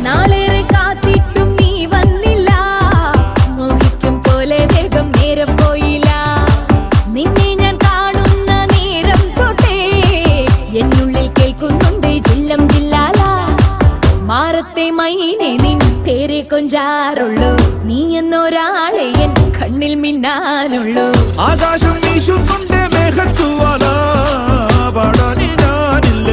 നാളേറെ കാത്തിട്ടും നീ വന്നില്ല, മോഹിക്കും പോലെ വേഗം നേരം പോയില്ല. നിന്നെ ഞാൻ കാണുന്ന നേരം തൊട്ടേ എന്നുള്ളിൽ കേൾക്കുന്നുണ്ട് ജില്ലം ജില്ലാല. മാറത്തെ മൈനെ നിൻ പേരെ കൊഞ്ചാറുള്ളൂ, നീ എന്നൊരാളെ എൻ കണ്ണിൽ മിന്നാനുള്ളൂ. ആകാശം വീശുന്നുണ്ട് മേഘത്തുവാല, പാടാനി ഞാനില്ല.